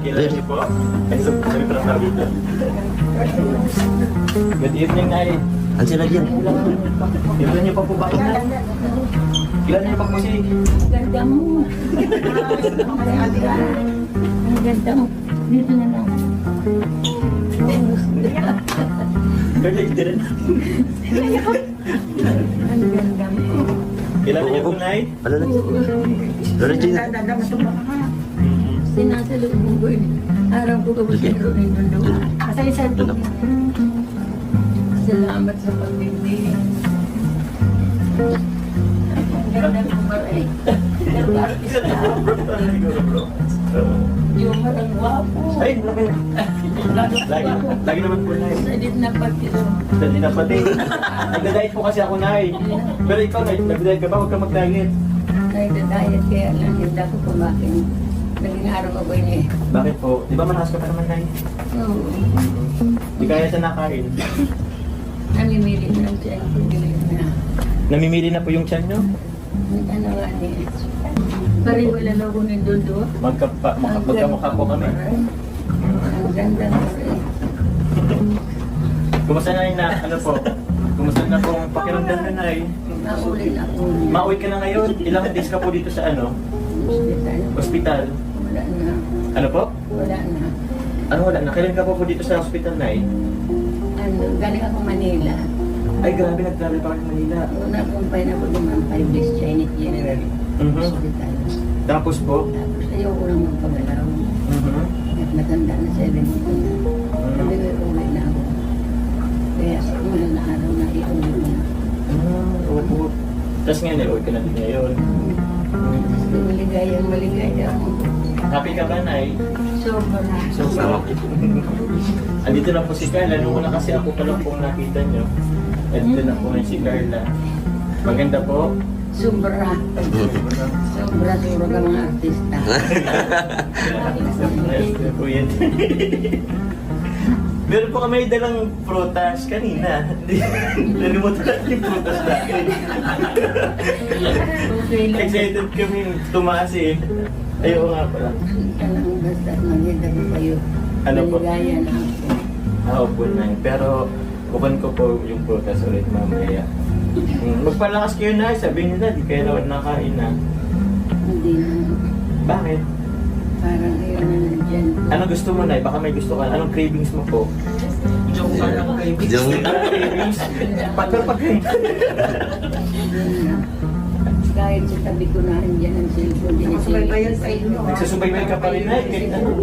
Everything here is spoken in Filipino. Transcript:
Kilala niyo po? Ay, sabi pa lang dito. Good evening, Nay. Ano sila dyan? Kilala niyo pa po ba ako, Nay? Kilala niyo pa po si... Ganda mo. Ang ganda mo. Dito na lang. Kaya hindi rin. Ang ganda mo. Kilala niyo po, Nay? Ano na? Lola Gina. Sinasalubong ko yun. Araw ko kapag sinurin doon. Kasay-say ko. Salamat sa pagbibigay. Ang ganda mo ba eh? Nag-artista. Yung marang wapo. Ay, lagi naman po, Nay. Salit na pati. Dali na pati. Nagda-diet po kasi ako, Nay. Pero ikaw, Nay, nagda-diet ka ba? Huwag ka mag-diet. Nagda-diet kaya lang hindi ako kumakin. Naging araw ako yun eh. Bakit po? Di ba malakas ka pa naman, Nay? Oo. Di kaya sa nakain. Namimili na lang siya. Hindi na. Namimili na po yung tiyan nyo? Ano nga niya. Pari wala na ako ng dundo. Magkamukha po kami. Ang ganda mo rin. Kumusta na yun na? Ano po? Kumusta na po ang pakiramdam na, Nay? Mauli na ako. Mauwi ka na ngayon? Ilang days ka po dito sa ano? Hospital. Hospital? Wala na. Ano po? Wala na. Ano wala na? Kailan ka po dito sa hospital, Nay? Ano, galing ako Manila. Ay, grabe, nag-travel pa kayo sa Manila. Una kumpay na ako naman 5 days Chinese General Hospital. Tapos po? Tapos ayoko lang magpagalaw. At matanda na 70 na. Sabi ko, uwi na ako. Kaya mula na araw na iuwi mo na. Opo. Tapos ngayon, naiuwi ka na din ngayon. Maligaya ako. Happy ka ba, Nay? Sobra. So, andito na po si Carla. Nung una kasi ako pa lang pong nakita nyo. Andito na po ngayon si Carla. Maganda po. Sobra. Sobra siguro ka mga artista. Po yan. Meron po kami dalang prutas kanina. Nalimutan natin yung prutas natin. Okay lang. Excited kami tumaas eh. Ayaw nga pala. Anong basta maganda ko kayo. Ano po? Maligaya na ako. Po na. Pero bukan ko po yung prutas ulit mamaya. Magpalakas kayo na, sabihin nila, di kayo naman nakain na. Hindi na. Bakit? Parang ayaw na nandyan. Ano gusto mo na? Baka may gusto ka. Anong cravings mo po? Yung... Anong cravings? Pagkain. Yun na. Kahit sa tabi ko na andyan ang cellphone. Din Subaybayan sa inyo. Nagsusubaybay ka pa rin na.